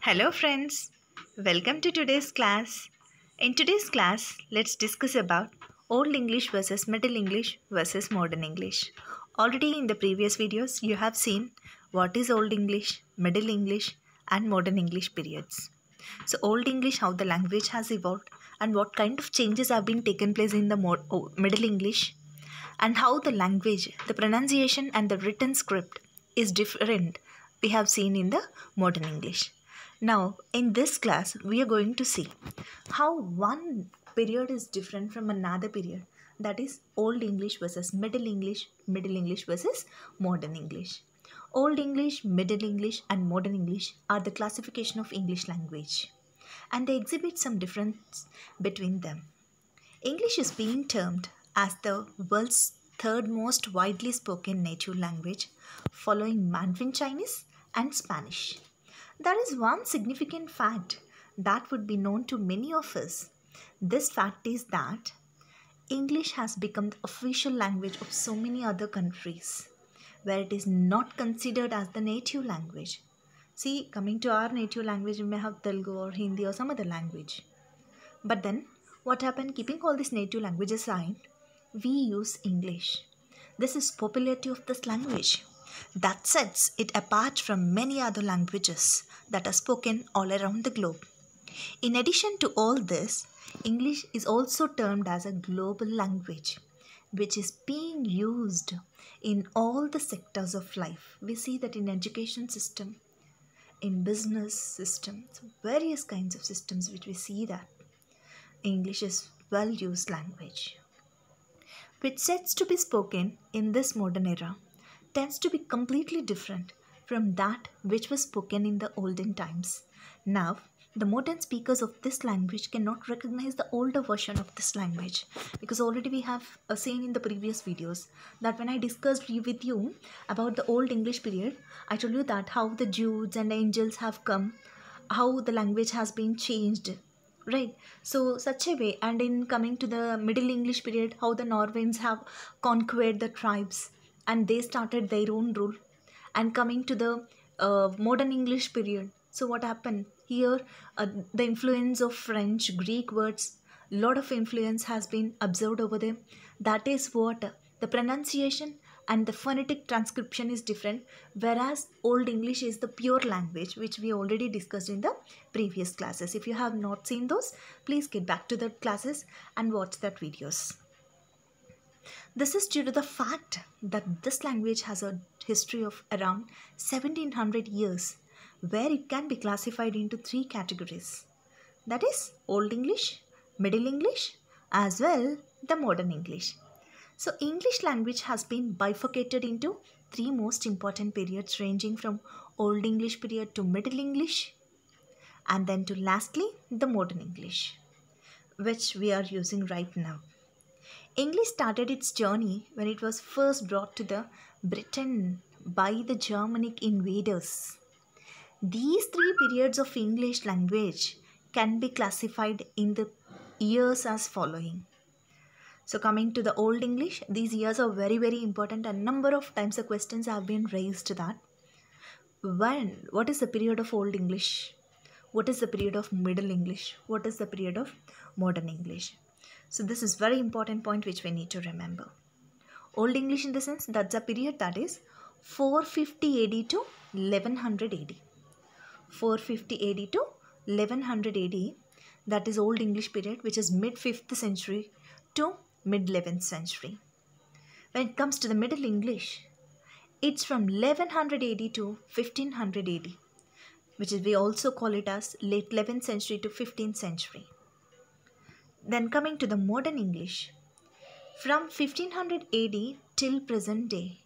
Hello friends, welcome to today's class. In today's class, let's discuss about Old English versus Middle English versus Modern English. Already in the previous videos, you have seen what is Old English, Middle English and Modern English periods. So Old English, how the language has evolved and what kind of changes have been taken place in the Middle English and how the language, the pronunciation and the written script is different we have seen in the Modern English. Now, in this class, we are going to see how one period is different from another period. That is Old English versus Middle English versus Modern English. Old English, Middle English, and Modern English are the classification of English language, and they exhibit some difference between them. English is being termed as the world's third most widely spoken native language, following Mandarin Chinese and Spanish. There is one significant fact that would be known to many of us. This fact is that English has become the official language of so many other countries where it is not considered as the native language. See, coming to our native language, we may have Telugu or Hindi or some other language. But then, what happened? Keeping all these native languages aside, we use English. This is popularity of this language that sets it apart from many other languages that are spoken all around the globe. In addition to all this, English is also termed as a global language, which is being used in all the sectors of life. We see that in education system, in business systems, various kinds of systems which we see that English is well used language, which sets to be spoken in this modern era tends to be completely different from that which was spoken in the olden times. Now, the modern speakers of this language cannot recognize the older version of this language because already we have seen in the previous videos that when I discussed with you about the Old English period, I told you that how the Jews and angels have come, how the language has been changed, right? So such a way, and in coming to the Middle English period, how the Norwegians have conquered the tribes and they started their own rule. And coming to the modern English period, so what happened here? The influence of French, Greek words, lot of influence has been observed over there. That is what the pronunciation and the phonetic transcription is different, whereas Old English is the pure language which we already discussed in the previous classes. If you have not seen those, please get back to the classes and watch that videos. This is due to the fact that this language has a history of around 1700 years, where it can be classified into three categories. That is Old English, Middle English, as well the Modern English. So English language has been bifurcated into three most important periods ranging from Old English period to Middle English and then to lastly the Modern English, which we are using right now. English started its journey when it was first brought to the Britain by the Germanic invaders. These three periods of English language can be classified in the years as following. So coming to the Old English, these years are very important. A number of times the questions have been raised to that. What is the period of Old English? What is the period of Middle English? What is the period of Modern English? So this is very important point which we need to remember. Old English in the sense that's a period that is 450 AD to 1100 AD. 450 AD to 1100 AD, that is Old English period, which is mid 5th century to mid 11th century. When it comes to the Middle English, it's from 1100 AD to 1500 AD, which is we also call it as late 11th century to 15th century. Then coming to the Modern English, from 1500 AD till present day,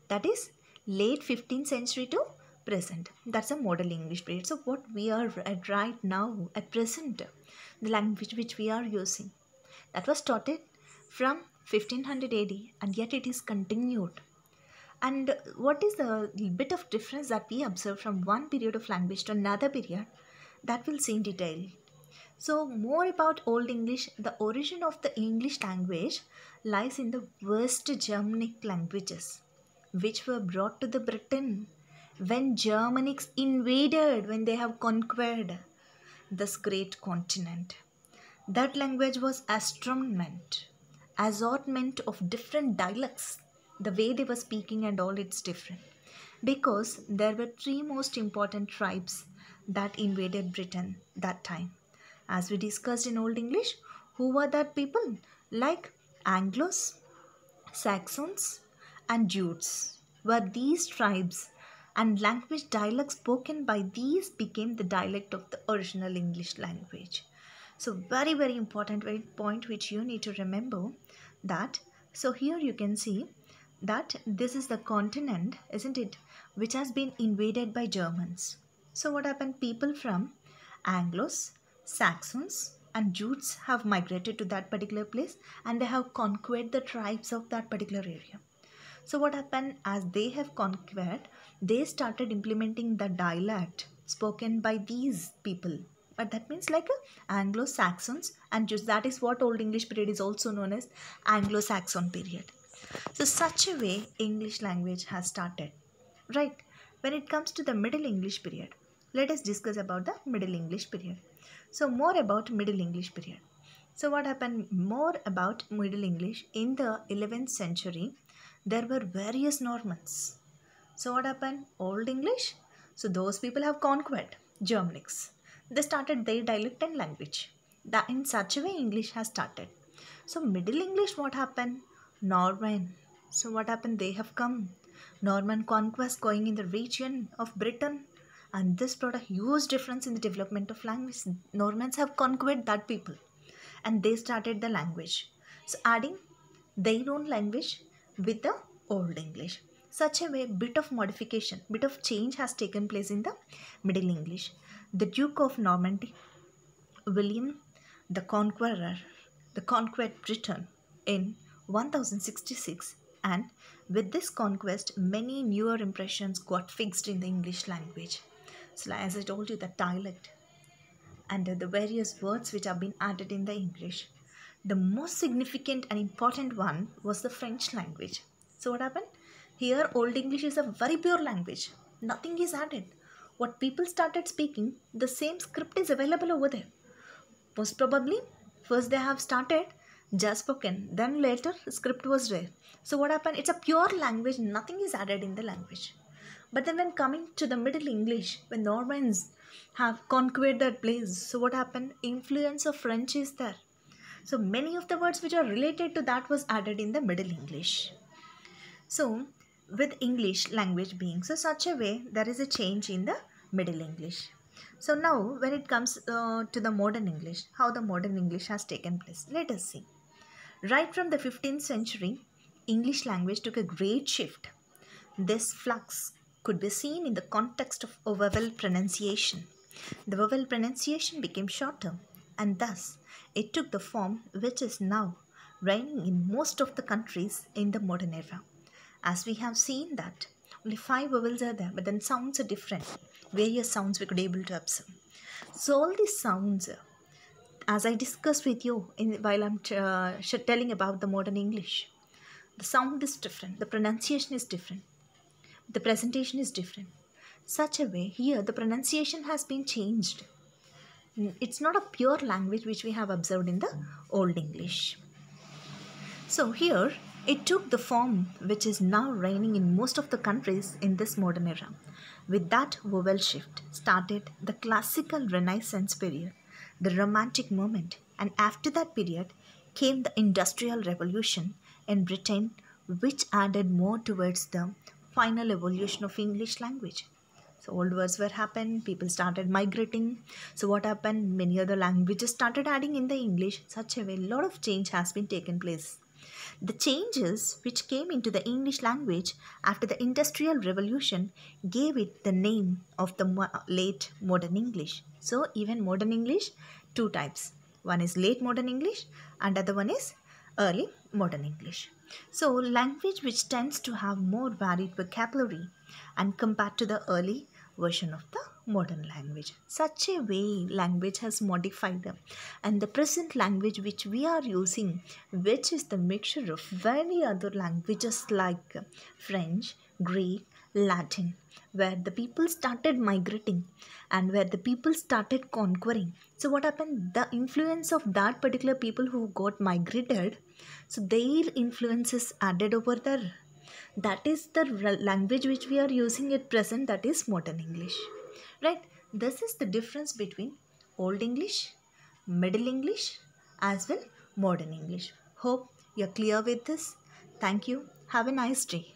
that is late 15th century to present. That's a Modern English period. So what we are at right now, at present, the language which we are using, that was started from 1500 AD and yet it is continued. And what is the bit of difference that we observe from one period of language to another period, that we'll see in detail. So more about Old English, the origin of the English language lies in the West Germanic languages, which were brought to the Britain when Germanics invaded, when they have conquered this great continent. That language was assortment of different dialects. The way they were speaking and all, it's different. Because there were three most important tribes that invaded Britain that time. As we discussed in Old English, who were that people? Like Anglos, Saxons, and Jutes were these tribes, and language dialects spoken by these became the dialect of the original English language. So very very important point which you need to remember that. So here you can see that this is the continent, isn't it, which has been invaded by Germans. So what happened? People from Anglos, Saxons, and Jutes have migrated to that particular place, and they have conquered the tribes of that particular area. So what happened? As they have conquered, they started implementing the dialect spoken by these people. But that means like Anglo-Saxons and Jews. That is what Old English period is also known as Anglo-Saxon period. So such a way English language has started. Right. When it comes to the Middle English period, let us discuss about the Middle English period. So more about Middle English period. So what happened? More about Middle English. In the 11th century, there were various Normans. So what happened? Old English. So those people have conquered Germanics. They started their dialect and language. That in such a way English has started. So Middle English, what happened? Norman. So what happened? They have come. Norman conquest going in the region of Britain, and this brought a huge difference in the development of language. Normans have conquered that people, and they started the language. So adding their own language with the Old English. Such a way, bit of modification, bit of change has taken place in the Middle English. The Duke of Normandy, William the Conqueror, the conquered Britain in 1066, and with this conquest, many newer impressions got fixed in the English language. So as I told you, the dialect and the various words which have been added in the English. The most significant and important one was the French language. So what happened? Here Old English is a very pure language. Nothing is added. What people started speaking, the same script is available over there. Most probably, first they have started just spoken, then later script was there. So what happened? It's a pure language, nothing is added in the language. But then when coming to the Middle English, when Normans have conquered that place, so what happened? Influence of French is there. So many of the words which are related to that was added in the Middle English. So with English language being so such a way, there is a change in the Middle English. So now when it comes to the modern English, how the modern English has taken place, let us see. Right from the 15th century, English language took a great shift. This flux could be seen in the context of vowel pronunciation. The vowel pronunciation became shorter, and thus it took the form which is now reigning in most of the countries in the modern era. As we have seen that only 5 vowels are there, but then sounds are different. Various sounds we could able to observe. So all these sounds, as I discussed with you while I'm telling about the modern English, the sound is different, the pronunciation is different, the presentation is different. Such a way, here the pronunciation has been changed. It's not a pure language which we have observed in the Old English. So here it took the form which is now reigning in most of the countries in this modern era. With that vowel shift started the classical Renaissance period, the Romantic moment, and after that period came the Industrial Revolution in Britain, which added more towards the final evolution of English language. So old words were happened, people started migrating. So what happened? Many other languages started adding in the English. Such a way, a lot of change has been taken place. The changes which came into the English language after the Industrial Revolution gave it the name of the late modern English. So even modern English, 2 types. One is late modern English and other one is early modern English. So language which tends to have more varied vocabulary and compared to the early version of the modern language. Such a way language has modified them, and the present language which we are using, which is the mixture of many other languages like French, Greek, Latin, where the people started migrating and where the people started conquering. So what happened? The influence of that particular people who got migrated, so their influence is added over there. That is the language which we are using at present, that is modern English, right? This is the difference between old English, middle English, as well modern English. Hope you're clear with this. Thank you. Have a nice day.